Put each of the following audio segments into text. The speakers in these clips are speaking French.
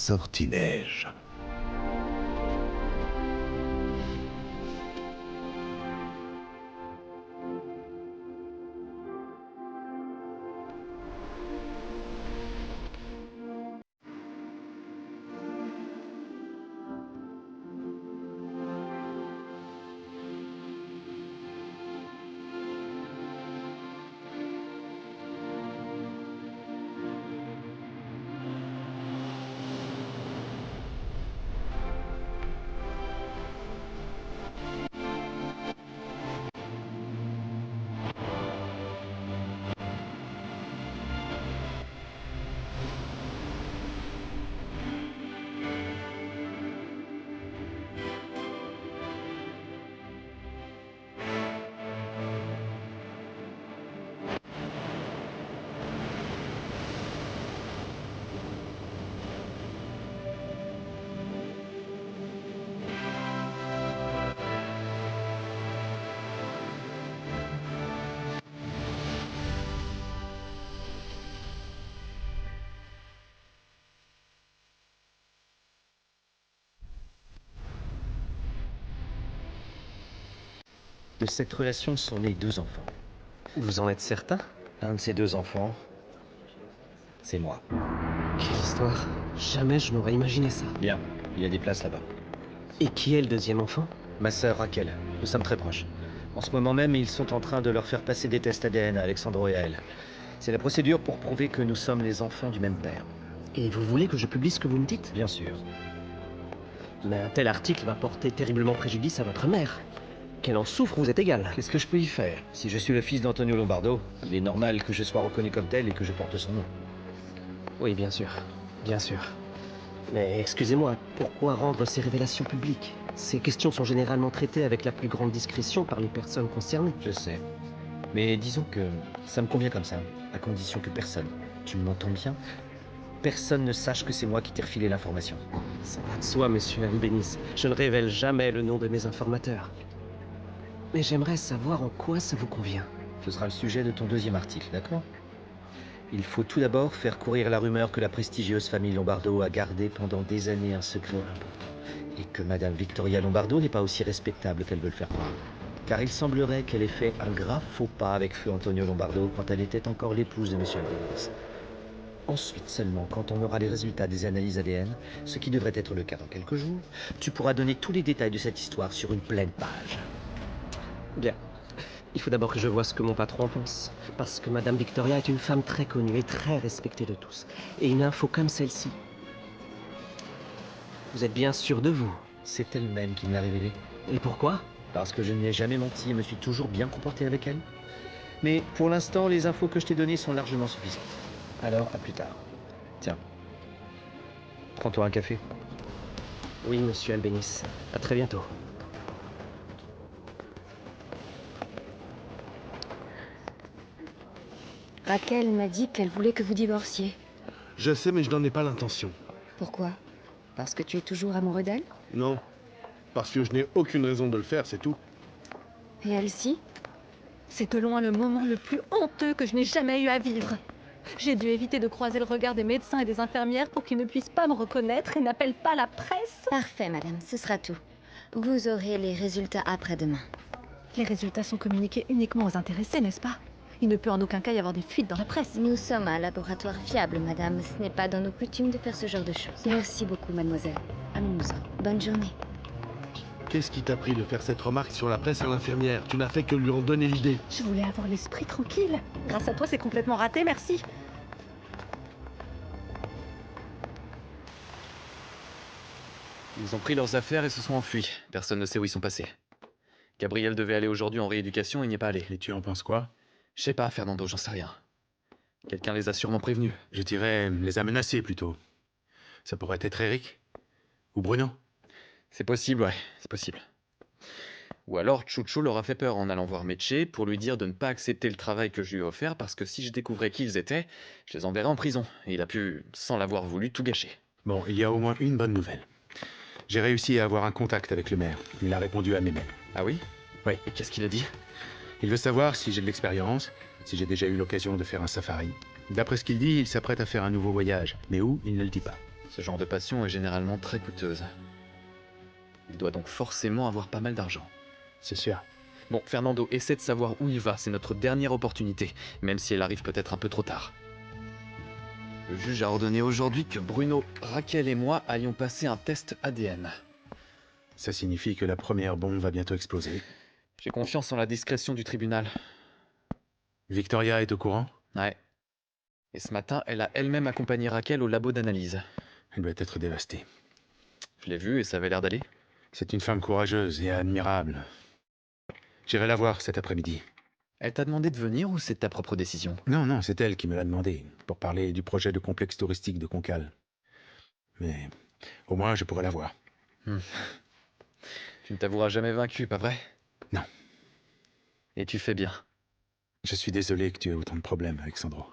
sortilège. De cette relation sont nés 2 enfants. Vous en êtes certain? Un de ces 2 enfants, c'est moi. Quelle histoire! Jamais je n'aurais imaginé ça. Bien, il y a des places là-bas. Et qui est le deuxième enfant? Ma sœur Raquel, nous sommes très proches. En ce moment même, ils sont en train de leur faire passer des tests ADN à Alexandro et à elle. C'est la procédure pour prouver que nous sommes les enfants du même père. Et vous voulez que je publie ce que vous me dites? Bien sûr. Mais un tel article va porter terriblement préjudice à votre mère. Qu'elle en souffre, vous êtes égal. Qu'est-ce que je peux y faire? Si je suis le fils d'Antonio Lombardo, il est normal que je sois reconnu comme tel et que je porte son nom. Oui, bien sûr. Bien sûr. Mais excusez-moi, pourquoi rendre ces révélations publiques? Ces questions sont généralement traitées avec la plus grande discrétion par les personnes concernées. Je sais. Mais disons que ça me convient comme ça, à condition que personne, tu m'entends bien? Personne ne sache que c'est moi qui t'ai refilé l'information. Ça va de soi, monsieur Albéniz. Je ne révèle jamais le nom de mes informateurs. Mais j'aimerais savoir en quoi ça vous convient. Ce sera le sujet de ton 2e article, d'accord? Il faut tout d'abord faire courir la rumeur que la prestigieuse famille Lombardo a gardé pendant des années un secret important. Et que Madame Victoria Lombardo n'est pas aussi respectable qu'elle veut le faire croire. Car il semblerait qu'elle ait fait un grave faux pas avec feu Antonio Lombardo quand elle était encore l'épouse de Monsieur Albéniz. Ensuite seulement, quand on aura les résultats des analyses ADN, ce qui devrait être le cas dans quelques jours, tu pourras donner tous les détails de cette histoire sur une pleine page. Bien. Il faut d'abord que je vois ce que mon patron pense. Parce que Madame Victoria est une femme très connue et très respectée de tous. Et une info comme celle-ci. Vous êtes bien sûr de vous? C'est elle-même qui me l'a révélé. Et pourquoi? Parce que je n'ai jamais menti et me suis toujours bien comporté avec elle. Mais pour l'instant, les infos que je t'ai données sont largement suffisantes. Alors, à plus tard. Tiens. Prends-toi un café. Oui, monsieur Albéniz. À très bientôt. Raquel m'a dit qu'elle voulait que vous divorciez. Je sais, mais je n'en ai pas l'intention. Pourquoi? Parce que tu es toujours amoureux d'elle? Non. Parce que je n'ai aucune raison de le faire, c'est tout. Et elle-ci? C'est de loin le moment le plus honteux que je n'ai jamais eu à vivre. J'ai dû éviter de croiser le regard des médecins et des infirmières pour qu'ils ne puissent pas me reconnaître et n'appellent pas la presse. Parfait, madame, ce sera tout. Vous aurez les résultats après-demain. Les résultats sont communiqués uniquement aux intéressés, n'est-ce pas? Il ne peut en aucun cas y avoir des fuites dans la presse. Nous sommes un laboratoire fiable, madame. Ce n'est pas dans nos coutumes de faire ce genre de choses. Merci beaucoup, mademoiselle. Allons-nous-en. Bonne journée. Qu'est-ce qui t'a pris de faire cette remarque sur la presse et l'infirmière? Tu n'as fait que lui en donner l'idée. Je voulais avoir l'esprit tranquille. Grâce à toi, c'est complètement raté, merci. Ils ont pris leurs affaires et se sont enfuis. Personne ne sait où ils sont passés. Gabriel devait aller aujourd'hui en rééducation et n'y est pas allé. Et tu en penses quoi? Je sais pas, Fernando, j'en sais rien. Quelqu'un les a sûrement prévenus. Je dirais les a menacés plutôt. Ça pourrait être Eric? Ou Bruno? C'est possible, ouais, c'est possible. Ou alors Chucho leur a fait peur en allant voir Meche pour lui dire de ne pas accepter le travail que je lui ai offert parce que si je découvrais qui ils étaient, je les enverrais en prison. Et il a pu, sans l'avoir voulu, tout gâcher. Bon, il y a au moins une bonne nouvelle. J'ai réussi à avoir un contact avec le maire. Il a répondu à mes mails. Ah oui? Oui. Et qu'est-ce qu'il a dit? Il veut savoir si j'ai de l'expérience, si j'ai déjà eu l'occasion de faire un safari. D'après ce qu'il dit, il s'apprête à faire un nouveau voyage. Mais où, il ne le dit pas. Ce genre de passion est généralement très coûteuse. Il doit donc forcément avoir pas mal d'argent. C'est sûr. Bon, Fernando, essaie de savoir où il va, c'est notre dernière opportunité, même si elle arrive peut-être un peu trop tard. Le juge a ordonné aujourd'hui que Bruno, Raquel et moi allions passer un test ADN. Ça signifie que la première bombe va bientôt exploser. J'ai confiance en la discrétion du tribunal. Victoria est au courant? Ouais. Et ce matin, elle a elle-même accompagné Raquel au labo d'analyse. Elle doit être dévastée. Je l'ai vue et ça avait l'air d'aller. C'est une femme courageuse et admirable. J'irai la voir cet après-midi. Elle t'a demandé de venir ou c'est ta propre décision? Non, non, c'est elle qui me l'a demandé, pour parler du projet de complexe touristique de Concal. Mais au moins, je pourrai la voir. Tu ne t'avoueras jamais vaincu, pas vrai? Non. Et tu fais bien. Je suis désolé que tu aies autant de problèmes, Alexandro.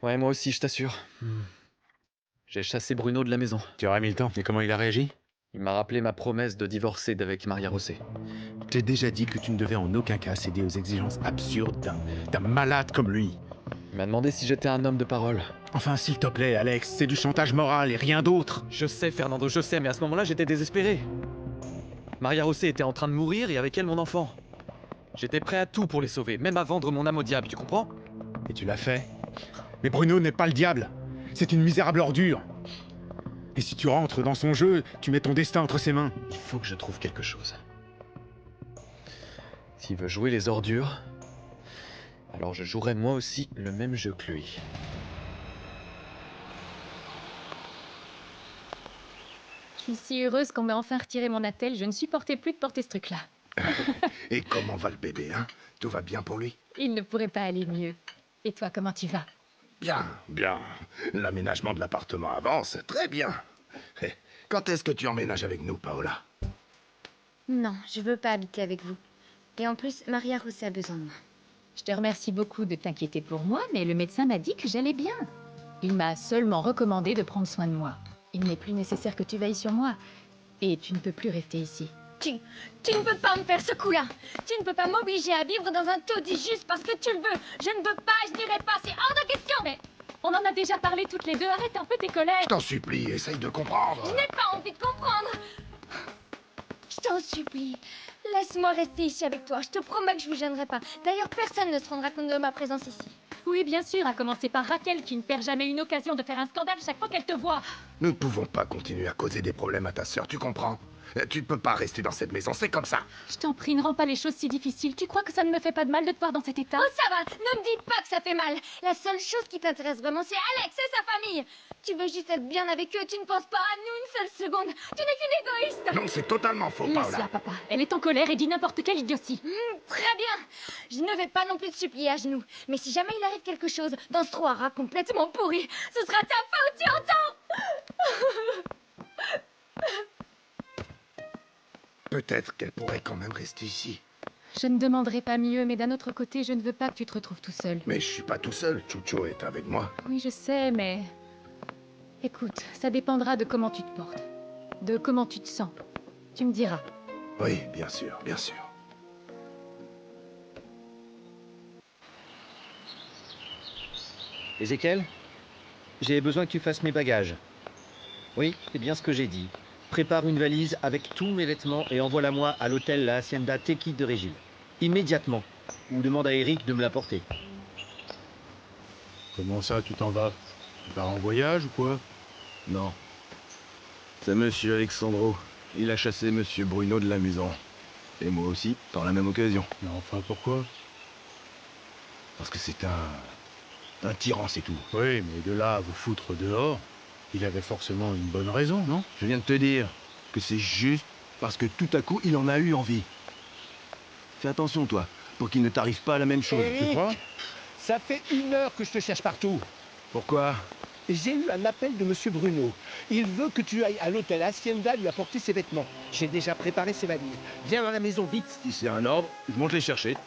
Ouais, moi aussi, je t'assure. J'ai chassé Bruno de la maison. Tu aurais mis le temps. Et comment il a réagi? Il m'a rappelé ma promesse de divorcer d'avec Maria Rosset. Je t'ai déjà dit que tu ne devais en aucun cas céder aux exigences absurdes d'un malade comme lui. Il m'a demandé si j'étais un homme de parole. Enfin, s'il te plaît, Alex, c'est du chantage moral et rien d'autre. Je sais, Fernando, je sais, mais à ce moment-là, j'étais désespéré. Maria Rosset était en train de mourir et avec elle mon enfant. J'étais prêt à tout pour les sauver, même à vendre mon âme au diable, tu comprends? Et tu l'as fait. Mais Bruno n'est pas le diable. C'est une misérable ordure. Et si tu rentres dans son jeu, tu mets ton destin entre ses mains. Il faut que je trouve quelque chose. S'il veut jouer les ordures, alors je jouerai moi aussi le même jeu que lui. Je suis si heureuse qu'on m'ait enfin retiré mon attel, je ne supportais plus de porter ce truc-là. Et comment va le bébé, hein? Tout va bien pour lui? Il ne pourrait pas aller mieux. Et toi, comment tu vas? Bien, bien. L'aménagement de l'appartement avance, très bien. Eh, quand est-ce que tu emménages avec nous, Paola? Non, je veux pas habiter avec vous. Et en plus, Maria Rosset a besoin de moi. Je te remercie beaucoup de t'inquiéter pour moi, mais le médecin m'a dit que j'allais bien. Il m'a seulement recommandé de prendre soin de moi. Il n'est plus nécessaire que tu veilles sur moi. Et tu ne peux plus rester ici. Tu ne peux pas me faire ce coup-là. Tu ne peux pas m'obliger à vivre dans un taudis juste parce que tu le veux. Je ne veux pas, je n'irai pas, c'est hors de question. Mais on en a déjà parlé toutes les deux, arrête un peu tes colères. Je t'en supplie, essaye de comprendre. Je n'ai pas envie de comprendre. Je t'en supplie. Laisse-moi rester ici avec toi. Je te promets que je vous gênerai pas. D'ailleurs, personne ne se rendra compte de ma présence ici. Oui, bien sûr, à commencer par Raquel, qui ne perd jamais une occasion de faire un scandale chaque fois qu'elle te voit. Nous ne pouvons pas continuer à causer des problèmes à ta sœur, tu comprends? Tu ne peux pas rester dans cette maison, c'est comme ça. Je t'en prie, ne rends pas les choses si difficiles. Tu crois que ça ne me fait pas de mal de te voir dans cet état? Oh, ça va. Ne me dis pas que ça fait mal. La seule chose qui t'intéresse vraiment, c'est Alex et sa famille. Tu veux juste être bien avec eux. Tu ne penses pas à nous une seule seconde. Tu n'es qu'une égoïste. Non, c'est totalement faux, Laisse-la, Paola. papa. Elle est en colère et dit n'importe quelle idiotie. Très bien. Je ne vais pas non plus te supplier à genoux. Mais si jamais il arrive quelque chose dans ce trou à rats complètement pourri, ce sera ta faute, tu entends? Peut-être qu'elle pourrait quand même rester ici. Je ne demanderai pas mieux, mais d'un autre côté, je ne veux pas que tu te retrouves tout seul. Mais je suis pas tout seul, Chucho est avec moi. Oui, je sais, mais... Écoute, ça dépendra de comment tu te portes. De comment tu te sens. Tu me diras. Oui, bien sûr, bien sûr. Ézéchiel, j'ai besoin que tu fasses mes bagages. Oui, c'est bien ce que j'ai dit. Prépare une valise avec tous mes vêtements et envoie-la-moi à l'hôtel La Hacienda Tequil de Régil. Immédiatement. Ou demande à Eric de me l'apporter. Comment ça, tu t'en vas? Tu pars en voyage ou quoi? Non. C'est monsieur Alexandro. Il a chassé monsieur Bruno de la maison. Et moi aussi, par la même occasion. Mais enfin, pourquoi? Parce que c'est un tyran, c'est tout. Oui, mais de là à vous foutre dehors, il avait forcément une bonne raison, non? Je viens de te dire que c'est juste parce que tout à coup, il en a eu envie. Fais attention, toi, pour qu'il ne t'arrive pas la même chose. Tu crois? Ça fait 1 heure que je te cherche partout. Pourquoi? J'ai eu un appel de monsieur Bruno. Il veut que tu ailles à l'hôtel Hacienda lui apporter ses vêtements. J'ai déjà préparé ses valises. Viens à la maison vite. Si c'est un ordre, je monte les chercher.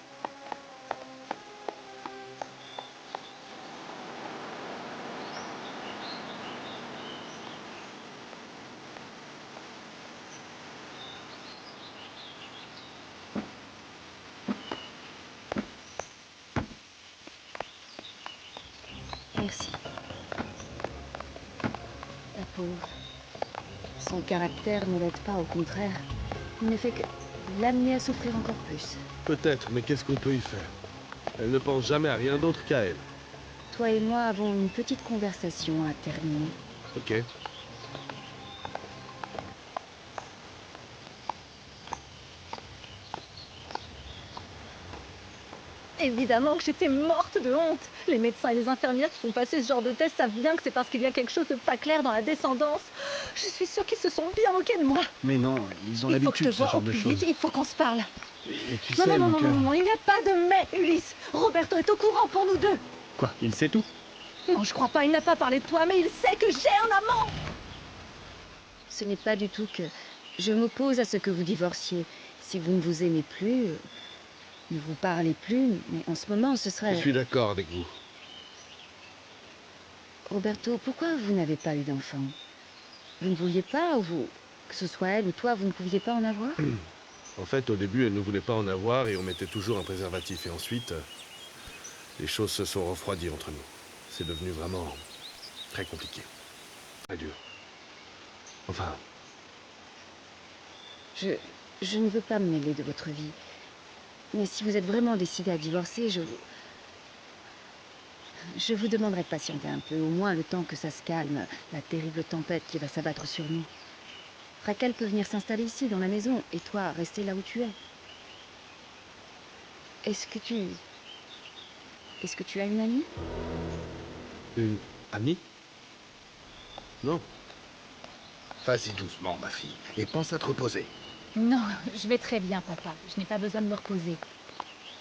Merci. Ta peau trouve. Son caractère ne l'aide pas, au contraire. Il ne fait que l'amener à souffrir encore plus. Peut-être, mais qu'est-ce qu'on peut y faire? Elle ne pense jamais à rien d'autre qu'à elle. Toi et moi avons une petite conversation à terminer. Ok. Évidemment que j'étais morte de honte. Les médecins et les infirmières qui font passer ce genre de test savent bien que c'est parce qu'il y a quelque chose de pas clair dans la descendance. Je suis sûre qu'ils se sont bien moqués de moi. Mais non, ils ont Il faut que je l'habitude te de ce voie au genre de plus choses. vite, il faut qu'on se parle. Et tu Non, sais, non, mon non, cœur... non, non, il n'y a pas de mais, Ulysse. Roberto est au courant pour nous deux. Quoi, il sait tout? Non, je crois pas, il n'a pas parlé de toi, mais il sait que j'ai un amant. Ce n'est pas du tout que je m'oppose à ce que vous divorciez. Si vous ne vous aimez plus, ne vous parlez plus, mais en ce moment, ce Je serait... suis d'accord avec vous. Roberto, pourquoi vous n'avez pas eu d'enfant? Vous ne vouliez pas, ou vous... Que ce soit elle ou toi, vous ne pouviez pas en avoir? En fait, au début, elle ne voulait pas en avoir et on mettait toujours un préservatif. Et ensuite, les choses se sont refroidies entre nous. C'est devenu vraiment très compliqué. Très dur. Enfin, Je ne veux pas me mêler de votre vie. Mais si vous êtes vraiment décidé à divorcer, je vous demanderai de patienter un peu, au moins le temps que ça se calme, la terrible tempête qui va s'abattre sur nous. Raquel peut venir s'installer ici, dans la maison, et toi, rester là où tu es. Est-ce que tu as une amie? une amie? Non. Vas-y doucement, ma fille, et pense à te reposer. Non, je vais très bien, papa. Je n'ai pas besoin de me reposer.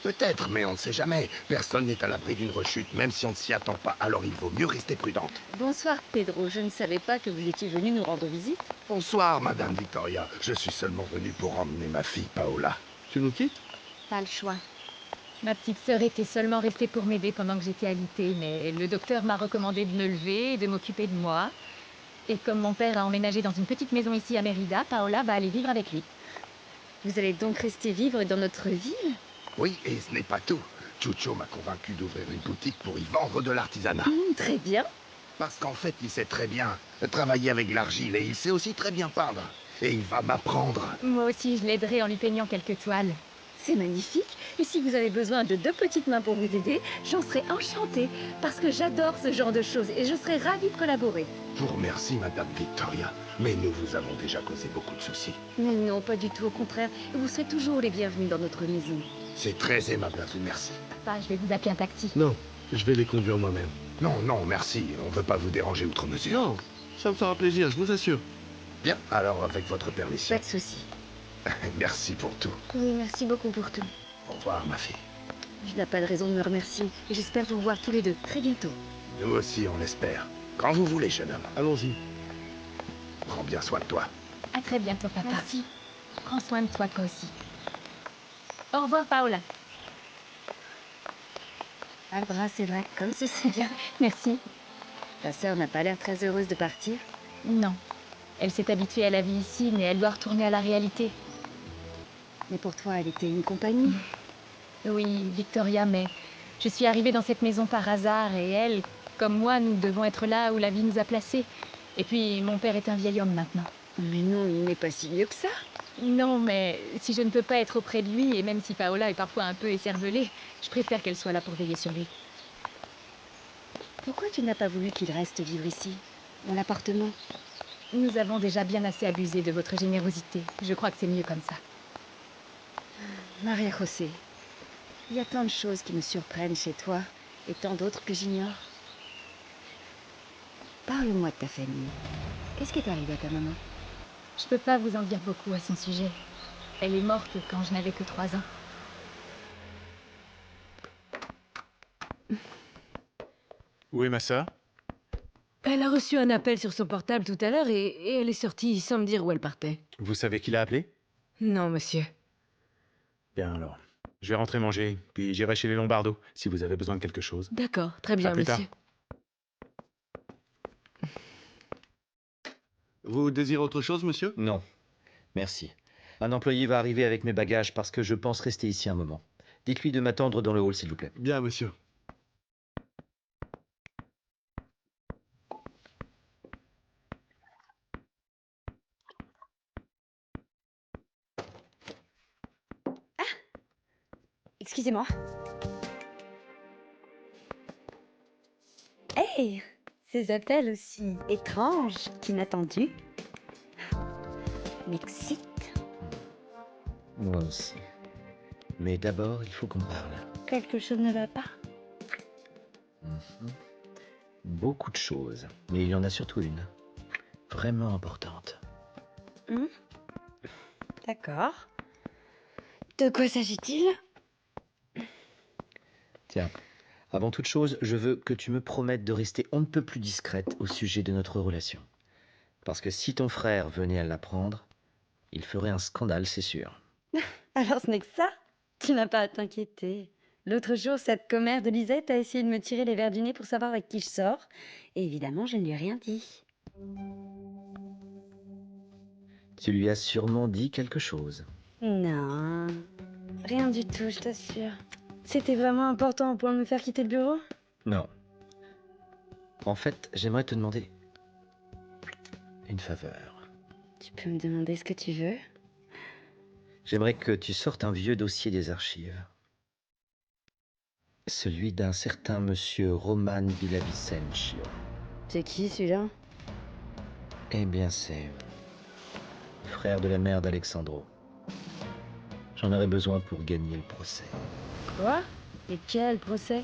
Peut-être, mais on ne sait jamais. Personne n'est à l'abri d'une rechute, même si on ne s'y attend pas. Alors il vaut mieux rester prudente. Bonsoir, Pedro. Je ne savais pas que vous étiez venu nous rendre visite. Bonsoir, Madame Victoria. Je suis seulement venu pour emmener ma fille Paola. Tu nous quittes? Pas le choix. Ma petite sœur était seulement restée pour m'aider pendant que j'étais alitée, mais le docteur m'a recommandé de me lever et de m'occuper de moi. Et comme mon père a emménagé dans une petite maison ici à Mérida, Paola va aller vivre avec lui. Vous allez donc rester vivre dans notre ville? Oui, et ce n'est pas tout. Chucho m'a convaincu d'ouvrir une boutique pour y vendre de l'artisanat. Très bien. Parce qu'en fait, il sait très bien travailler avec l'argile et il sait aussi très bien peindre. Et il va m'apprendre. Moi aussi, je l'aiderai en lui peignant quelques toiles. C'est magnifique. Et si vous avez besoin de 2 petites mains pour vous aider, j'en serai enchantée. Parce que j'adore ce genre de choses et je serai ravie de collaborer. Je vous remercie, Madame Victoria. Mais nous vous avons déjà causé beaucoup de soucis. Mais non, pas du tout. Au contraire, vous serez toujours les bienvenus dans notre maison. C'est très aimable à vous, merci. Papa, je vais vous appeler un taxi. Non, je vais les conduire moi-même. Non, non, merci. On ne veut pas vous déranger outre mesure. Non, ça me fera plaisir, je vous assure. Bien, alors avec votre permission. Pas de souci. Merci pour tout. Oui, merci beaucoup pour tout. Au revoir, ma fille. Je n'ai pas de raison de me remercier. Et j'espère vous voir tous les deux très bientôt. Nous aussi, on l'espère. Quand vous voulez, jeune homme. Allons-y. Prends bien soin de toi. À très bientôt, papa. Merci. Prends soin de toi, toi aussi. Au revoir, Paola. Barbara, c'est vrai, comme c'est bien. Merci. Ta sœur n'a pas l'air très heureuse de partir. Non. Elle s'est habituée à la vie ici, mais elle doit retourner à la réalité. Mais pour toi, elle était une compagnie. Oui, Victoria, mais je suis arrivée dans cette maison par hasard et elle, comme moi, nous devons être là où la vie nous a placés. Et puis, mon père est un vieil homme maintenant. Mais non, il n'est pas si vieux que ça. Non, mais si je ne peux pas être auprès de lui, et même si Paola est parfois un peu écervelée, je préfère qu'elle soit là pour veiller sur lui. Pourquoi tu n'as pas voulu qu'il reste vivre ici, dans l'appartement? Nous avons déjà bien assez abusé de votre générosité. Je crois que c'est mieux comme ça. Maria José, il y a tant de choses qui me surprennent chez toi, et tant d'autres que j'ignore. Parle-moi de ta famille. Qu'est-ce qui est arrivé à ta maman? Je peux pas vous en dire beaucoup à son sujet. Elle est morte quand je n'avais que 3 ans. Où est ma sœur? Elle a reçu un appel sur son portable tout à l'heure et elle est sortie sans me dire où elle partait. Vous savez qui l'a appelé? Non, monsieur. Bien alors. Je vais rentrer manger, puis j'irai chez les Lombardo, si vous avez besoin de quelque chose. D'accord, très bien, À plus monsieur. tard. Vous désirez autre chose, monsieur? Non, merci. Un employé va arriver avec mes bagages parce que je pense rester ici un moment. Dites-lui de m'attendre dans le hall, s'il vous plaît. Bien, monsieur. Excusez-moi. Hey, ces appels aussi étranges qu'inattendus m'excitent. Moi aussi. Mais d'abord, il faut qu'on parle. Quelque chose ne va pas. Beaucoup de choses, mais il y en a surtout une. Vraiment importante. D'accord. De quoi s'agit-il? Tiens, avant toute chose, je veux que tu me promettes de rester on ne peut plus discrète au sujet de notre relation. Parce que si ton frère venait à l'apprendre, il ferait un scandale, c'est sûr. Alors ce n'est que ça? Tu n'as pas à t'inquiéter. L'autre jour, cette commère de Lisette a essayé de me tirer les verres du nez pour savoir avec qui je sors. Et évidemment, je ne lui ai rien dit. Tu lui as sûrement dit quelque chose. Non, rien du tout, je t'assure. C'était vraiment important pour me faire quitter le bureau? Non. En fait, j'aimerais te demander une faveur. Tu peux me demander ce que tu veux? J'aimerais que tu sortes un vieux dossier des archives. Celui d'un certain monsieur Roman Villavicencio. C'est qui celui-là? Eh bien, c'est... frère de la mère d'Alexandro. J'en aurais besoin pour gagner le procès. Quoi? Et quel procès?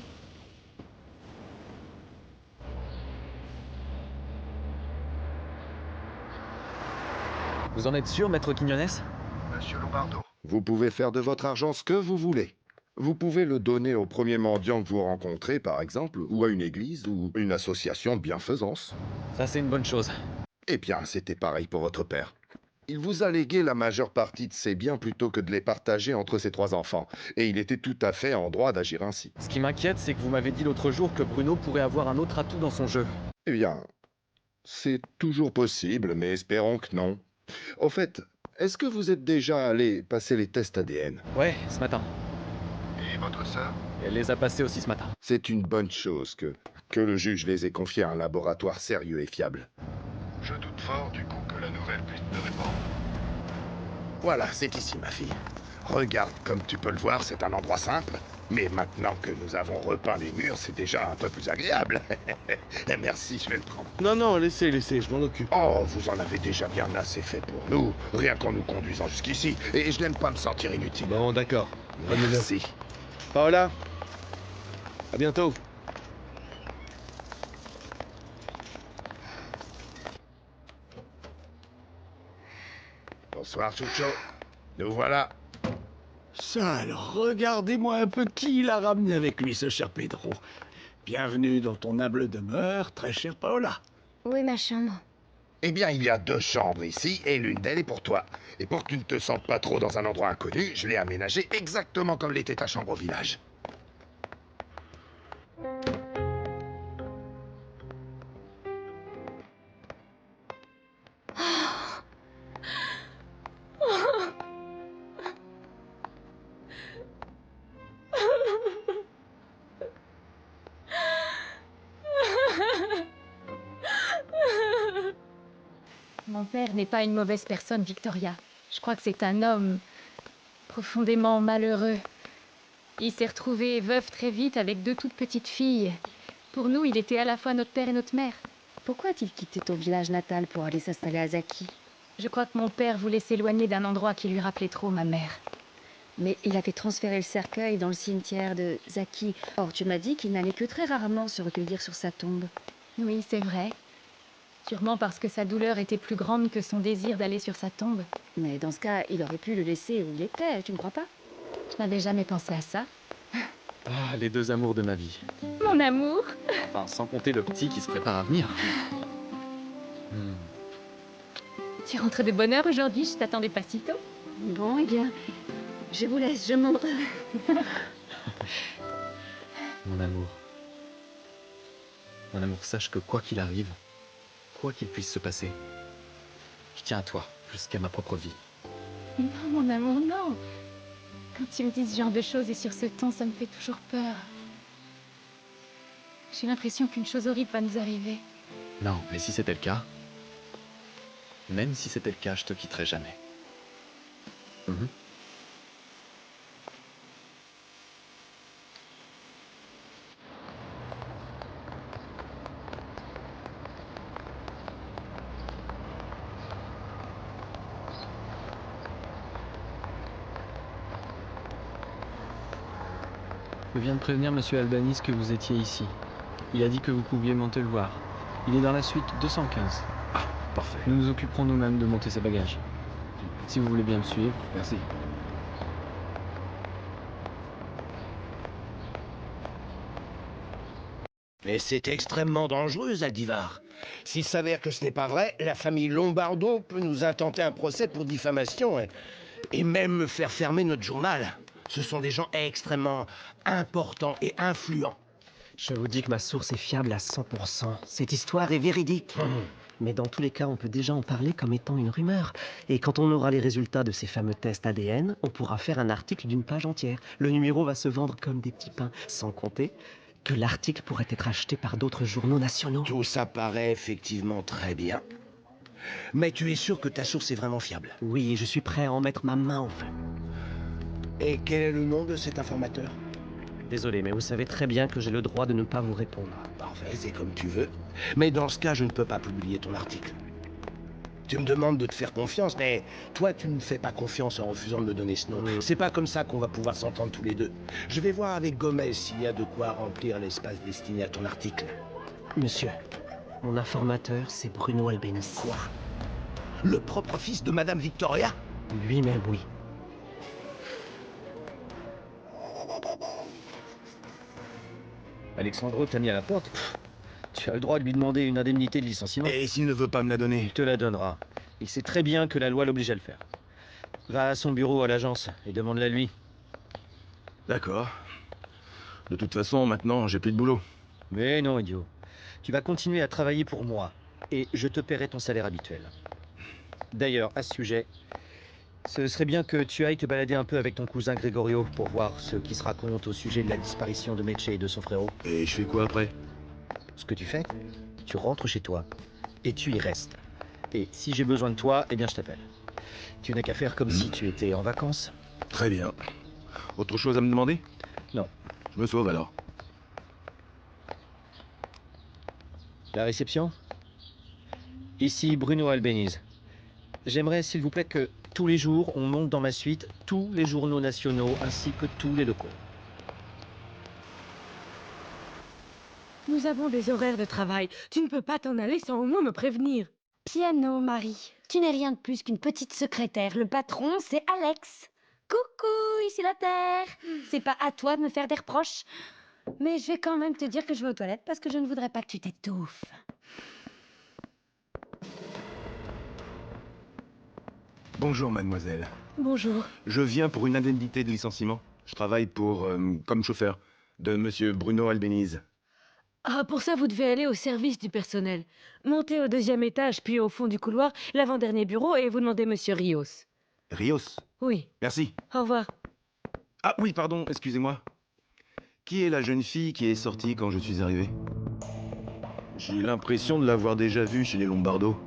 Vous en êtes sûr, maître Quiñones? Monsieur Lombardo, vous pouvez faire de votre argent ce que vous voulez. Vous pouvez le donner au premier mendiant que vous rencontrez, par exemple, ou à une église, ou une association de bienfaisance. Ça, c'est une bonne chose. Eh bien, c'était pareil pour votre père. Il vous a légué la majeure partie de ses biens plutôt que de les partager entre ses 3 enfants, et il était tout à fait en droit d'agir ainsi. Ce qui m'inquiète, c'est que vous m'avez dit l'autre jour que Bruno pourrait avoir un autre atout dans son jeu. Eh bien, c'est toujours possible, mais espérons que non. Au fait, est-ce que vous êtes déjà allé passer les tests ADN? Ouais, ce matin. Et votre sœur? Elle les a passés aussi ce matin. C'est une bonne chose que le juge les ait confiés à un laboratoire sérieux et fiable. Je doute fort du coup que la nouvelle puisse te répondre. Voilà, c'est ici, ma fille. Regarde, comme tu peux le voir, c'est un endroit simple. Mais maintenant que nous avons repeint les murs, c'est déjà un peu plus agréable. Merci, je vais le prendre. Non, non, laissez, je m'en occupe. Oh, vous en avez déjà bien assez fait pour nous, rien qu'en nous conduisant jusqu'ici. Et je n'aime pas me sentir inutile. Bon, d'accord. Merci. Paola, à bientôt. Bonsoir, Chucho. Nous voilà. Ça alors, regardez-moi un peu qui il a ramené avec lui, ce cher Pedro. Bienvenue dans ton humble demeure, très chère Paola. Où est ma chambre? Eh bien, il y a 2 chambres ici, et l'une d'elles est pour toi. Et pour que tu ne te sentes pas trop dans un endroit inconnu, je l'ai aménagé exactement comme l'était ta chambre au village. Mon père n'est pas une mauvaise personne, Victoria. Je crois que c'est un homme profondément malheureux. Il s'est retrouvé veuf très vite avec 2 toutes petites filles. Pour nous, il était à la fois notre père et notre mère. Pourquoi a-t-il quitté ton village natal pour aller s'installer à Zaki? Je crois que mon père voulait s'éloigner d'un endroit qui lui rappelait trop ma mère. Mais il avait transféré le cercueil dans le cimetière de Zaki. Or, tu m'as dit qu'il n'allait que très rarement se recueillir sur sa tombe. Oui, c'est vrai. Sûrement parce que sa douleur était plus grande que son désir d'aller sur sa tombe. Mais dans ce cas, il aurait pu le laisser où il était, tu ne crois pas? Je n'avais jamais pensé à ça. Ah, les 2 amours de ma vie. Mon amour! Enfin, sans compter le petit qui se prépare à venir. Tu rentres de bonne heure aujourd'hui, je t'attendais pas si tôt. Bon, eh bien, je vous laisse, je monte. Mon amour. Mon amour, sache que quoi qu'il arrive, quoi qu'il puisse se passer, je tiens à toi jusqu'à ma propre vie. Non, mon amour, non. Quand tu me dis ce genre de choses et sur ce ton, ça me fait toujours peur. J'ai l'impression qu'une chose horrible va nous arriver. Non, mais si c'était le cas, même si c'était le cas, je te quitterai jamais. Je viens de prévenir Monsieur Albanese que vous étiez ici. Il a dit que vous pouviez monter le voir. Il est dans la suite 215. Ah, parfait. Nous nous occuperons nous-mêmes de monter ses bagages. Si vous voulez bien me suivre. Merci. Mais c'est extrêmement dangereux, Zaldivar. S'il s'avère que ce n'est pas vrai, la famille Lombardo peut nous intenter un procès pour diffamation et même faire fermer notre journal. Ce sont des gens extrêmement importants et influents. Je vous dis que ma source est fiable à 100%. Cette histoire est véridique. Mais dans tous les cas, on peut déjà en parler comme étant une rumeur. Et quand on aura les résultats de ces fameux tests ADN, on pourra faire un article d'une page entière. Le numéro va se vendre comme des petits pains, sans compter que l'article pourrait être acheté par d'autres journaux nationaux. Tout ça paraît effectivement très bien. Mais tu es sûr que ta source est vraiment fiable? Oui, je suis prêt à en mettre ma main au feu. Et quel est le nom de cet informateur? Désolé, mais vous savez très bien que j'ai le droit de ne pas vous répondre. Parfait, c'est comme tu veux. Mais dans ce cas, je ne peux pas publier ton article. Tu me demandes de te faire confiance, mais toi, tu ne me fais pas confiance en refusant de me donner ce nom. C'est pas comme ça qu'on va pouvoir s'entendre tous les deux. Je vais voir avec Gomez s'il y a de quoi remplir l'espace destiné à ton article. Monsieur, mon informateur, c'est Bruno Albanese. Quoi? Le propre fils de Madame Victoria? Lui-même, oui. Alexandro t'a mis à la porte. Tu as le droit de lui demander une indemnité de licenciement. Et s'il ne veut pas me la donner? Il te la donnera. Il sait très bien que la loi l'oblige à le faire. Va à son bureau à l'agence et demande-la lui. D'accord. De toute façon, maintenant, j'ai plus de boulot. Mais non, idiot. Tu vas continuer à travailler pour moi. Et je te paierai ton salaire habituel. D'ailleurs, à ce sujet, ce serait bien que tu ailles te balader un peu avec ton cousin Gregorio pour voir ce qui se raconte au sujet de la disparition de Meche et de son frérot. Et je fais quoi après? Ce que tu fais, tu rentres chez toi et tu y restes. Et si j'ai besoin de toi, eh bien je t'appelle. Tu n'as qu'à faire comme si tu étais en vacances. Très bien. Autre chose à me demander? Non. Je me sauve alors. La réception? Ici Bruno Albanese. J'aimerais s'il vous plaît que tous les jours on monte dans ma suite tous les journaux nationaux ainsi que tous les locaux. Nous avons des horaires de travail. Tu ne peux pas t'en aller sans au moins me prévenir. Piano, Marie. Tu n'es rien de plus qu'une petite secrétaire. Le patron, c'est Alex. Coucou, ici la Terre. C'est pas à toi de me faire des reproches. Mais je vais quand même te dire que je vais aux toilettes parce que je ne voudrais pas que tu t'étouffes. Bonjour, mademoiselle. Bonjour. Je viens pour une indemnité de licenciement. Je travaille pour, comme chauffeur, de monsieur Bruno Albanese. Ah, pour ça, vous devez aller au service du personnel. Montez au 2e étage, puis au fond du couloir, l'avant-dernier bureau, et vous demandez Monsieur Rios. Rios? Oui. Merci. Au revoir. Ah oui, pardon, excusez-moi. Qui est la jeune fille qui est sortie quand je suis arrivé? J'ai l'impression de l'avoir déjà vue chez les Lombardo.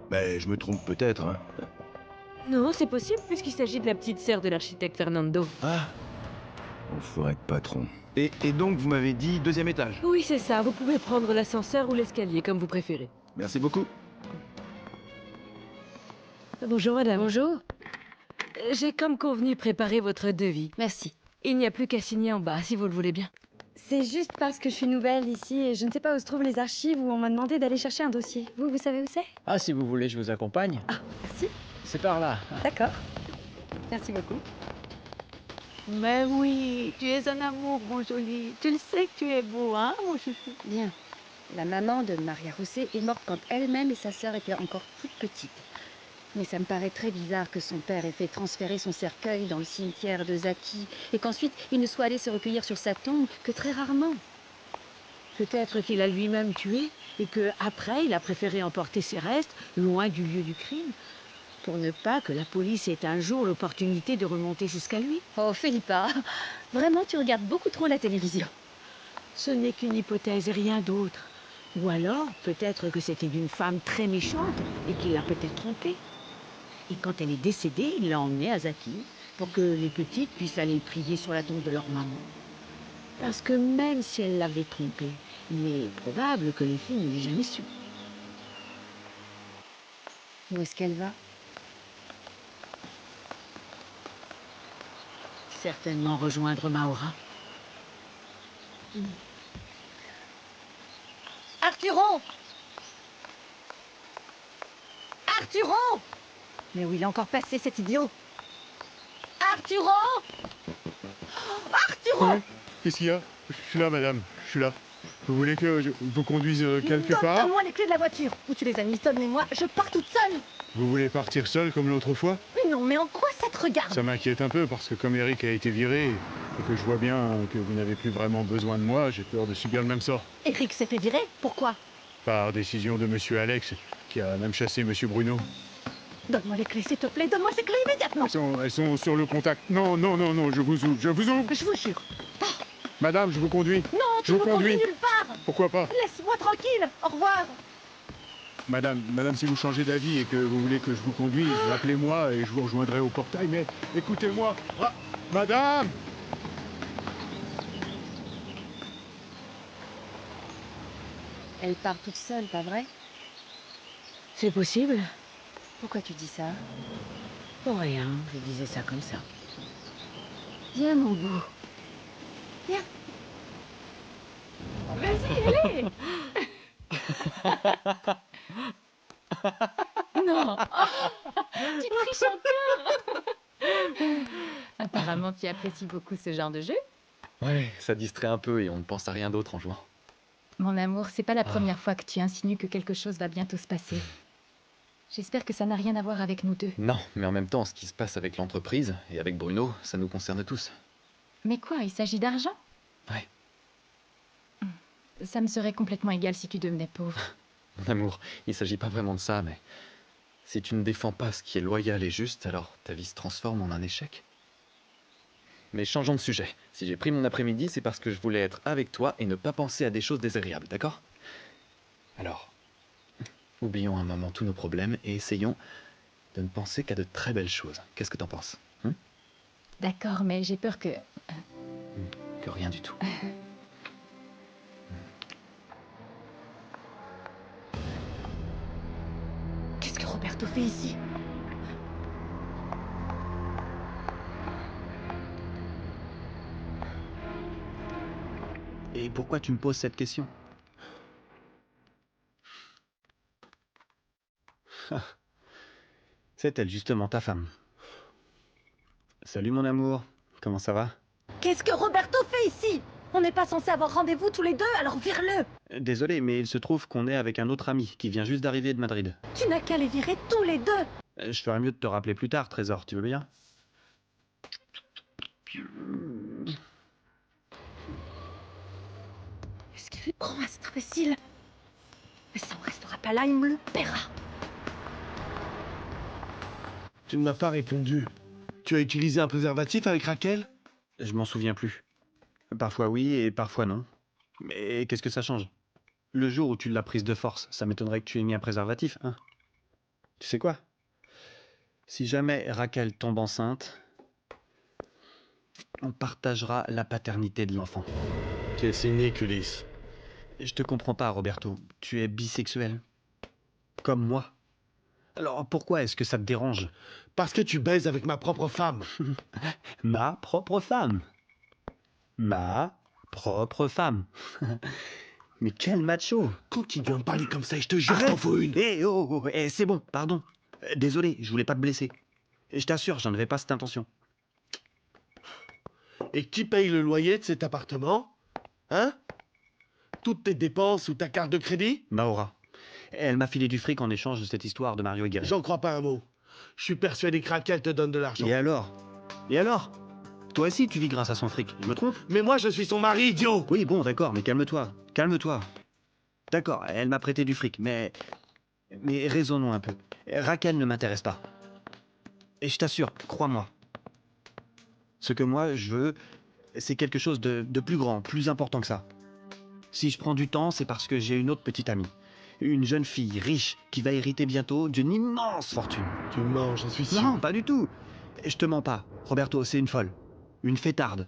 Mais je me trompe peut-être, hein. Non, c'est possible, puisqu'il s'agit de la petite sœur de l'architecte Fernando. Ah. Enfoiré de patron. Et donc, vous m'avez dit 2e étage? Oui, c'est ça. Vous pouvez prendre l'ascenseur ou l'escalier, comme vous préférez. Merci beaucoup. Bonjour, madame. Bonjour. J'ai comme convenu préparé votre devis. Merci. Il n'y a plus qu'à signer en bas, si vous le voulez bien. C'est juste parce que je suis nouvelle ici et je ne sais pas où se trouvent les archives où on m'a demandé d'aller chercher un dossier. Vous savez où c'est? Ah, si vous voulez, je vous accompagne. Ah, merci. C'est par là. D'accord. Merci beaucoup. Mais oui, tu es un amour, mon joli. Tu le sais que tu es beau, hein, mon chouchou? Bien. La maman de Maria José est morte quand elle-même et sa sœur étaient encore toutes petites. Mais ça me paraît très bizarre que son père ait fait transférer son cercueil dans le cimetière de Zaki et qu'ensuite il ne soit allé se recueillir sur sa tombe que très rarement. Peut-être qu'il a lui-même tué et que après il a préféré emporter ses restes loin du lieu du crime pour ne pas que la police ait un jour l'opportunité de remonter jusqu'à lui. Oh, Philippa, vraiment tu regardes beaucoup trop la télévision. Ce n'est qu'une hypothèse et rien d'autre. Ou alors, peut-être que c'était une femme très méchante et qu'il l'a peut-être trompée. Et quand elle est décédée, il l'a emmenée à Zaki pour que les petites puissent aller prier sur la tombe de leur maman. Parce que même si elle l'avait trompée, il est probable que les filles ne l'aient jamais su. Où est-ce qu'elle va? Certainement rejoindre Maura. Arturon! Arturon! Mais où il est encore passé, cet idiot? Arturon! Arturon! Ouais. Qu'est-ce qu'il y a? Je suis là, madame. Je suis là. Vous voulez que je vous conduise quelque part? Donne-moi les clés de la voiture. Où tu les as mises, donne-les-moi. Je pars toute seule. Vous voulez partir seul comme l'autre fois? Mais non, mais en quoi ça te regarde? Ça m'inquiète un peu parce que comme Eric a été viré et que je vois bien que vous n'avez plus vraiment besoin de moi, j'ai peur de subir le même sort. Eric s'est fait virer? Pourquoi? Par décision de monsieur Alex, qui a même chassé monsieur Bruno. Donne-moi les clés, s'il te plaît. Donne-moi ces clés immédiatement. Elles sont sur le contact. Non, non, non, non, je vous ouvre, je vous ouvre. Je vous jure. Madame, je vous conduis. Non, tu je ne vous me conduis conduis. nulle part. Pourquoi pas? Laisse-moi tranquille. Au revoir. Madame, si vous changez d'avis et que vous voulez que je vous conduise, appelez-moi et je vous rejoindrai au portail. Mais écoutez-moi. Ah, madame! Elle part toute seule, pas vrai? C'est possible? Pourquoi tu dis ça? Pour rien, je disais ça comme ça. Viens, mon bout. Viens. Vas-y, allez. Non. Tu triches encore. Apparemment, tu apprécies beaucoup ce genre de jeu. Ouais, ça distrait un peu et on ne pense à rien d'autre en jouant. Mon amour, c'est pas la première fois que tu insinues que quelque chose va bientôt se passer. J'espère que ça n'a rien à voir avec nous deux. Non, mais en même temps, ce qui se passe avec l'entreprise et avec Bruno, ça nous concerne tous. Mais quoi, il s'agit d'argent? Ouais. Ça me serait complètement égal si tu devenais pauvre. Mon amour, il s'agit pas vraiment de ça, mais si tu ne défends pas ce qui est loyal et juste, alors ta vie se transforme en un échec. Mais changeons de sujet. Si j'ai pris mon après-midi, c'est parce que je voulais être avec toi et ne pas penser à des choses désagréables, d'accord? Alors, oublions un moment tous nos problèmes et essayons de ne penser qu'à de très belles choses. Qu'est-ce que t'en penses? D'accord, mais j'ai peur que... Que rien du tout. Qu'est-ce que Roberto fait ici? Et pourquoi tu me poses cette question? C'est elle, justement, ta femme. Salut mon amour, comment ça va? Qu'est-ce que Roberto fait ici? On n'est pas censé avoir rendez-vous tous les deux, alors vire-le. Désolé, mais il se trouve qu'on est avec un autre ami qui vient juste d'arriver de Madrid. Tu n'as qu'à les virer tous les deux. Je ferais mieux de te rappeler plus tard, Trésor, tu veux bien? Est-ce qu'il lui prend à cet imbécile? Mais ça ne restera pas là, il me le paiera. Tu ne m'as pas répondu. Tu as utilisé un préservatif avec Raquel? Je m'en souviens plus. Parfois oui et parfois non. Mais qu'est-ce que ça change? Le jour où tu l'as prise de force, ça m'étonnerait que tu aies mis un préservatif, hein? Tu sais quoi? Si jamais Raquel tombe enceinte, on partagera la paternité de l'enfant. Tu es cynique, Ulysse. Je te comprends pas, Roberto. Tu es bisexuel. Comme moi. Alors pourquoi est-ce que ça te dérange? Parce que tu baises avec ma propre femme. Ma propre femme. Ma propre femme. Mais quel macho! Continue à me parler comme ça et je te jure, je t'en faut une. Eh oh, c'est bon, pardon. Désolé, je voulais pas te blesser. Je t'assure, j'en avais pas cette intention. Et qui paye le loyer de cet appartement? Hein? Toutes tes dépenses ou ta carte de crédit? Maura. Elle m'a filé du fric en échange de cette histoire de Mario Higuera. J'en crois pas un mot. Je suis persuadé que Raquel te donne de l'argent. Et alors? Et alors? Toi aussi, tu vis grâce à son fric, je me trompe? Mais moi, je suis son mari, idiot! Oui, bon, d'accord, mais calme-toi. Calme-toi. D'accord, elle m'a prêté du fric, mais raisonnons un peu. Raquel ne m'intéresse pas. Et je t'assure, crois-moi. Ce que moi, je veux, c'est quelque chose de plus grand, plus important que ça. Si je prends du temps, c'est parce que j'ai une autre petite amie. Une jeune fille riche qui va hériter bientôt d'une immense fortune. Tu mens, j'en suis sûr. Non, pas du tout. Je te mens pas. Roberto, c'est une folle. Une fêtarde.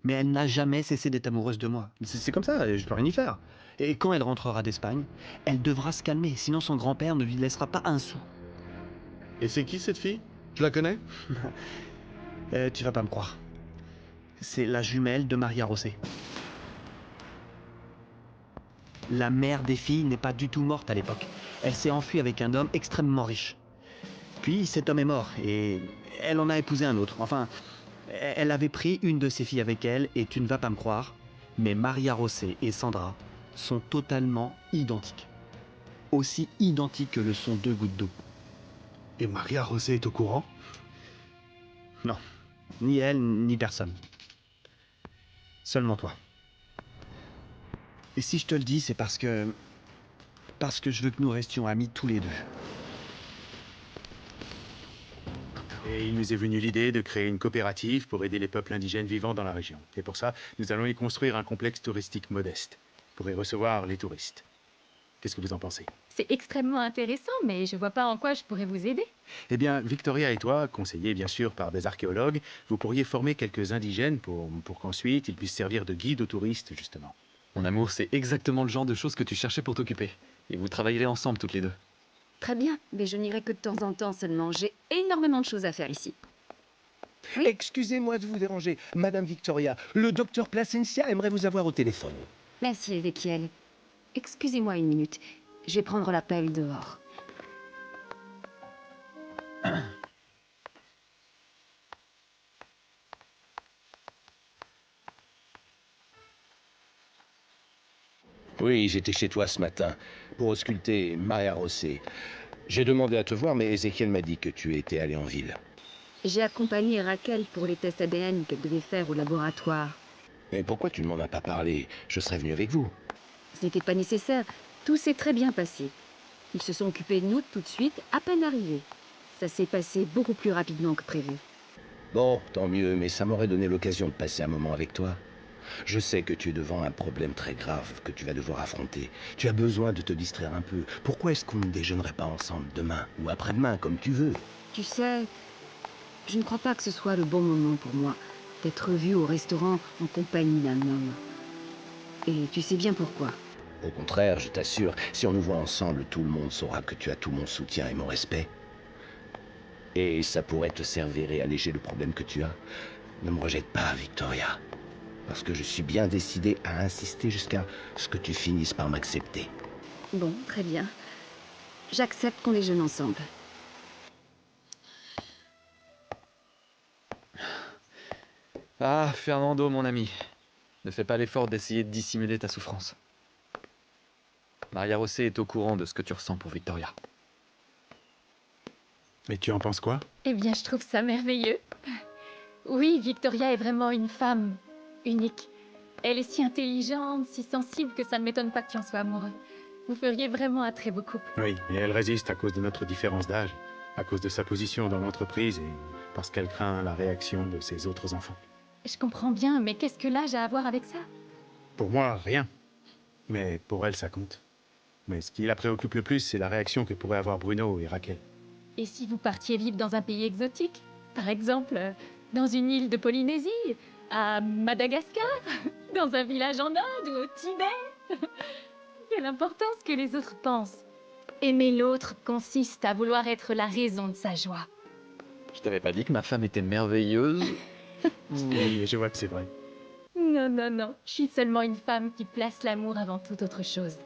Mais elle n'a jamais cessé d'être amoureuse de moi. C'est comme ça, je peux rien y faire. Et quand elle rentrera d'Espagne, elle devra se calmer, sinon son grand-père ne lui laissera pas un sou. Et c'est qui cette fille? Tu la connais? Tu vas pas me croire. C'est la jumelle de Maria Rosé. La mère des filles n'est pas du tout morte à l'époque. Elle s'est enfuie avec un homme extrêmement riche. Puis cet homme est mort et elle en a épousé un autre. Enfin, elle avait pris une de ses filles avec elle et tu ne vas pas me croire, mais Maria José et Sandra sont totalement identiques. Aussi identiques que le sont deux gouttes d'eau. Et Maria José est au courant? Non, ni elle, ni personne. Seulement toi. Et si je te le dis, c'est parce que je veux que nous restions amis tous les deux. Et il nous est venu l'idée de créer une coopérative pour aider les peuples indigènes vivant dans la région. Et pour ça, nous allons y construire un complexe touristique modeste, pour y recevoir les touristes. Qu'est-ce que vous en pensez? C'est extrêmement intéressant, mais je vois pas en quoi je pourrais vous aider. Eh bien, Victoria et toi, conseillés bien sûr par des archéologues, vous pourriez former quelques indigènes pour qu'ensuite ils puissent servir de guides aux touristes, justement. Mon amour, c'est exactement le genre de choses que tu cherchais pour t'occuper. Et vous travaillerez ensemble toutes les deux. Très bien, mais je n'irai que de temps en temps seulement. J'ai énormément de choses à faire ici. Excusez-moi de vous déranger, Madame Victoria. Le docteur Placencia aimerait vous avoir au téléphone. Merci, Ezekiel. Excusez-moi une minute. Je vais prendre l'appel dehors. Oui, j'étais chez toi ce matin pour ausculter Maria José. J'ai demandé à te voir, mais Ezekiel m'a dit que tu étais allé en ville. J'ai accompagné Raquel pour les tests ADN qu'elle devait faire au laboratoire. Mais pourquoi tu ne m'en as pas parlé? Je serais venu avec vous. Ce n'était pas nécessaire. Tout s'est très bien passé. Ils se sont occupés de nous tout de suite, à peine arrivés. Ça s'est passé beaucoup plus rapidement que prévu. Bon, tant mieux, mais ça m'aurait donné l'occasion de passer un moment avec toi. Je sais que tu es devant un problème très grave que tu vas devoir affronter. Tu as besoin de te distraire un peu. Pourquoi est-ce qu'on ne déjeunerait pas ensemble demain ou après-demain, comme tu veux? Tu sais, je ne crois pas que ce soit le bon moment pour moi d'être vue au restaurant en compagnie d'un homme. Et tu sais bien pourquoi. Au contraire, je t'assure, si on nous voit ensemble, tout le monde saura que tu as tout mon soutien et mon respect. Et ça pourrait te servir et alléger le problème que tu as. Ne me rejette pas, Victoria. Parce que je suis bien décidé à insister jusqu'à ce que tu finisses par m'accepter. Bon, très bien. J'accepte qu'on déjeune ensemble. Ah, Fernando, mon ami. Ne fais pas l'effort d'essayer de dissimuler ta souffrance. Maria José est au courant de ce que tu ressens pour Victoria. Et tu en penses quoi? Eh bien, je trouve ça merveilleux. Oui, Victoria est vraiment une femme unique. Elle est si intelligente, si sensible que ça ne m'étonne pas que tu en sois amoureux. Vous feriez vraiment un très beau couple. Oui, et elle résiste à cause de notre différence d'âge, à cause de sa position dans l'entreprise et parce qu'elle craint la réaction de ses autres enfants. Je comprends bien, mais qu'est-ce que l'âge a à voir avec ça? Pour moi, rien. Mais pour elle, ça compte. Mais ce qui la préoccupe le plus, c'est la réaction que pourraient avoir Bruno et Raquel. Et si vous partiez vivre dans un pays exotique? Par exemple, dans une île de Polynésie, à Madagascar, dans un village en Inde ou au Tibet? Quelle importance que les autres pensent. Aimer l'autre consiste à vouloir être la raison de sa joie. Je t'avais pas dit que ma femme était merveilleuse? Oui, je vois que c'est vrai. Non, non, non. Je suis seulement une femme qui place l'amour avant toute autre chose.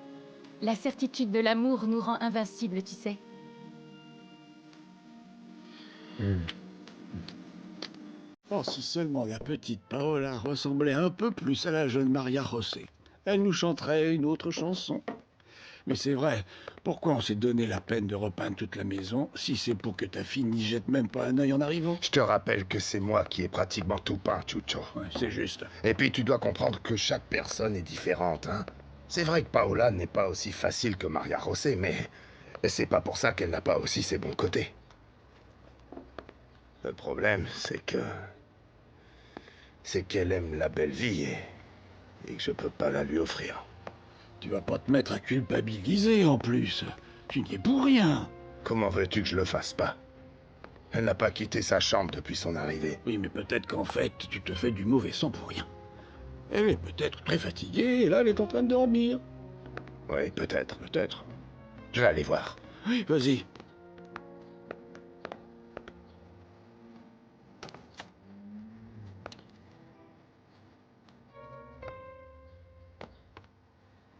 La certitude de l'amour nous rend invincibles, tu sais. Oh, si seulement la petite Paola ressemblait un peu plus à la jeune Maria José. Elle nous chanterait une autre chanson. Mais c'est vrai, pourquoi on s'est donné la peine de repeindre toute la maison si c'est pour que ta fille n'y jette même pas un œil en arrivant? Je te rappelle que c'est moi qui ai pratiquement tout peint, Chucho. Ouais, c'est juste. Et puis tu dois comprendre que chaque personne est différente, hein. C'est vrai que Paola n'est pas aussi facile que Maria José, mais c'est pas pour ça qu'elle n'a pas aussi ses bons côtés. Le problème, c'est qu'elle aime la belle vie et que je peux pas la lui offrir. Tu vas pas te mettre à culpabiliser en plus. Tu n'y es pour rien. Comment veux-tu que je le fasse pas? Elle n'a pas quitté sa chambre depuis son arrivée. Oui, mais peut-être qu'en fait, tu te fais du mauvais sang pour rien. Elle est peut-être très fatiguée et là, elle est en train de dormir. Oui, peut-être. Peut-être. Je vais aller voir. Oui, vas-y.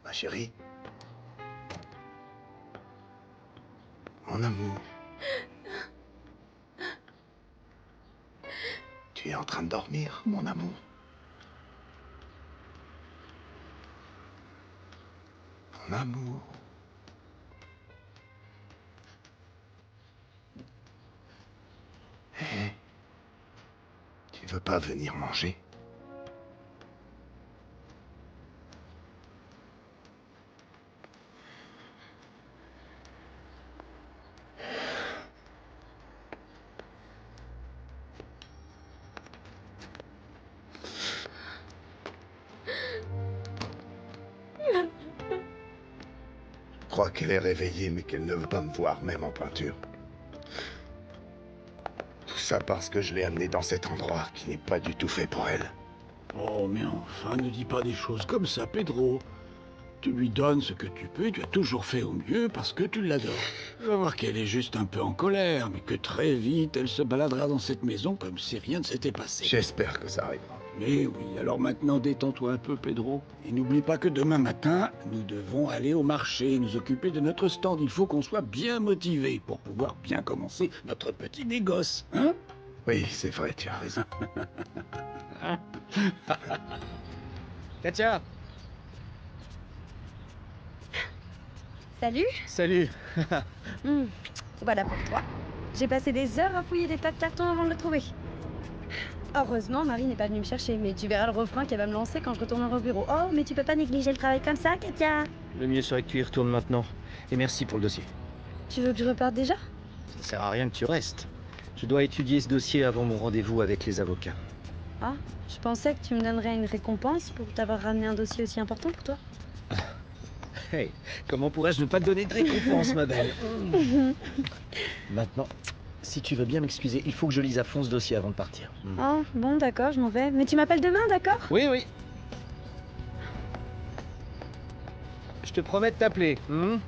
Ma chérie, Mon amour. Tu es en train de dormir, mon amour. Mon amour. Hé, tu veux pas venir manger? Je crois qu'elle est réveillée, mais qu'elle ne veut pas me voir, même en peinture. Tout ça parce que je l'ai amenée dans cet endroit qui n'est pas du tout fait pour elle. Oh, mais enfin, ne dis pas des choses comme ça, Pedro. Tu lui donnes ce que tu peux et tu as toujours fait au mieux parce que tu l'adores. Tu vas voir qu'elle est juste un peu en colère, mais que très vite, elle se baladera dans cette maison comme si rien ne s'était passé. J'espère que ça arrivera. Mais oui, alors maintenant détends-toi un peu, Pedro. Et n'oublie pas que demain matin, nous devons aller au marché, nous occuper de notre stand. Il faut qu'on soit bien motivés pour pouvoir bien commencer notre petit négoce, hein? Oui, c'est vrai, tu as raison. Katia! Salut. Salut! Voilà pour toi. J'ai passé des heures à fouiller des tas de cartons avant de le trouver. Heureusement, Marie n'est pas venue me chercher, mais tu verras le refrain qu'elle va me lancer quand je retournerai au bureau. Oh, mais tu peux pas négliger le travail comme ça, Katia. Le mieux serait que tu y retournes maintenant. Et merci pour le dossier. Tu veux que je reparte déjà? Ça sert à rien que tu restes. Je dois étudier ce dossier avant mon rendez-vous avec les avocats. Ah, je pensais que tu me donnerais une récompense pour t'avoir ramené un dossier aussi important pour toi. Hey, comment pourrais-je ne pas te donner de récompense, ma belle? Maintenant, si tu veux bien m'excuser, il faut que je lise à fond ce dossier avant de partir. Oh, bon, d'accord, je m'en vais. Mais tu m'appelles demain, d'accord? Oui, oui. Je te promets de t'appeler. On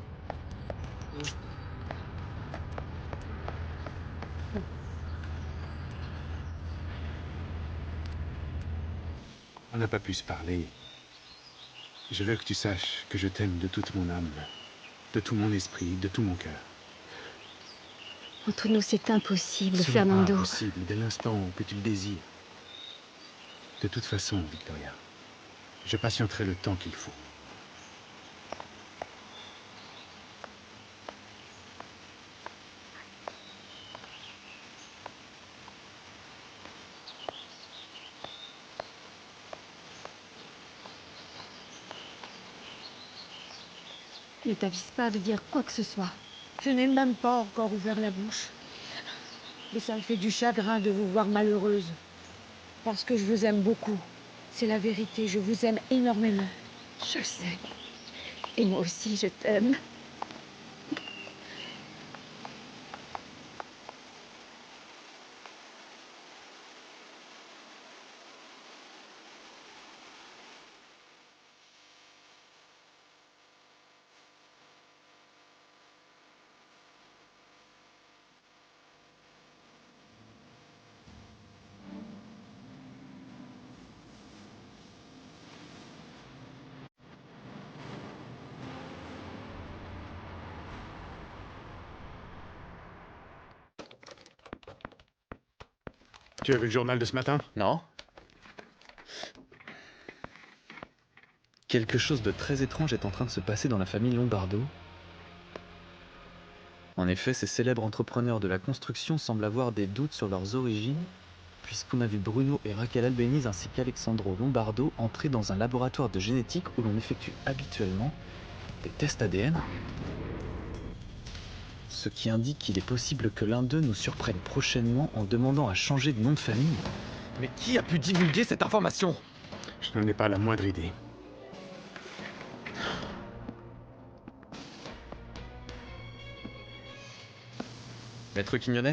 n'a pas pu se parler. Je veux que tu saches que je t'aime de toute mon âme, de tout mon esprit, de tout mon cœur. Entre nous, c'est impossible, Ce n'est Fernando. pas impossible dès l'instant que tu le désires. De toute façon, Victoria, je patienterai le temps qu'il faut. Ne t'avise pas de dire quoi que ce soit. Je n'ai même pas encore ouvert la bouche. Mais ça me fait du chagrin de vous voir malheureuse. Parce que je vous aime beaucoup. C'est la vérité, je vous aime énormément. Je le sais. Et moi aussi, je t'aime. Tu as vu le journal de ce matin? Non. Quelque chose de très étrange est en train de se passer dans la famille Lombardo. En effet, ces célèbres entrepreneurs de la construction semblent avoir des doutes sur leurs origines, puisqu'on a vu Bruno et Raquel Albéniz ainsi qu'Alexandro Lombardo entrer dans un laboratoire de génétique où l'on effectue habituellement des tests ADN. Ce qui indique qu'il est possible que l'un d'eux nous surprenne prochainement en demandant à changer de nom de famille. Mais qui a pu divulguer cette information? Je n'en ai pas la moindre idée. Maître Quiñones?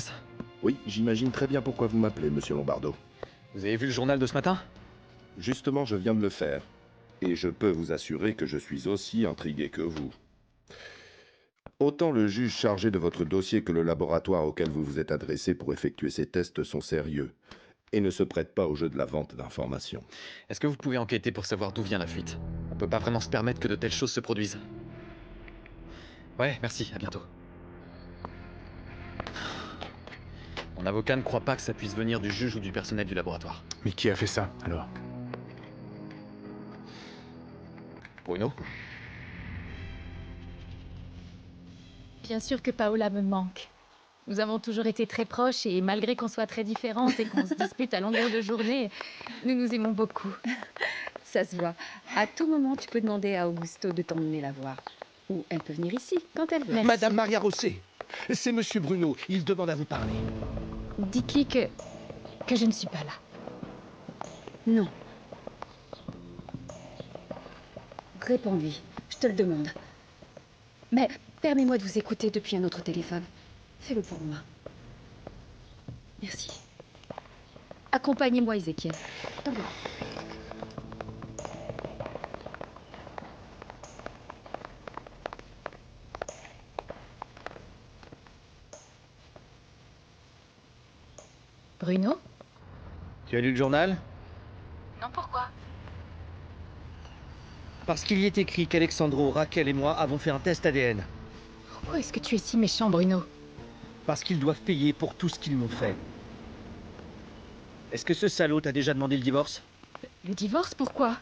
Oui, j'imagine très bien pourquoi vous m'appelez, monsieur Lombardo. Vous avez vu le journal de ce matin? Justement, je viens de le faire. Et je peux vous assurer que je suis aussi intrigué que vous. Autant le juge chargé de votre dossier que le laboratoire auquel vous vous êtes adressé pour effectuer ces tests sont sérieux et ne se prêtent pas au jeu de la vente d'informations. Est-ce que vous pouvez enquêter pour savoir d'où vient la fuite? On peut pas vraiment se permettre que de telles choses se produisent. Ouais, merci, à bientôt. Mon avocat ne croit pas que ça puisse venir du juge ou du personnel du laboratoire. Mais qui a fait ça, alors? Bruno? Bien sûr que Paola me manque. Nous avons toujours été très proches et malgré qu'on soit très différentes et qu'on se dispute à longueur de journée, nous nous aimons beaucoup. Ça se voit. À tout moment, tu peux demander à Augusto de t'emmener la voir. Ou elle peut venir ici, quand elle veut. Merci. Madame Maria Rosset, c'est Monsieur Bruno. Il demande à vous parler. Dites-lui que je ne suis pas là. Non. Réponds-lui, je te le demande. Mais permets-moi de vous écouter depuis un autre téléphone. Fais-le pour moi. Merci. Accompagnez-moi, Ézéchiel. T'en vas. Bruno? Tu as lu le journal? Non, pourquoi? Parce qu'il y est écrit qu'Alexandro, Raquel et moi avons fait un test ADN. Pourquoi est-ce que tu es si méchant, Bruno? Parce qu'ils doivent payer pour tout ce qu'ils m'ont fait. Est-ce que ce salaud t'a déjà demandé le divorce? Le divorce, pourquoi?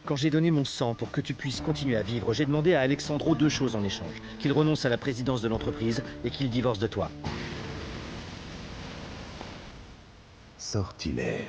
Quand j'ai donné mon sang pour que tu puisses continuer à vivre, j'ai demandé à Alexandro 2 choses en échange. Qu'il renonce à la présidence de l'entreprise et qu'il divorce de toi. Sortilège.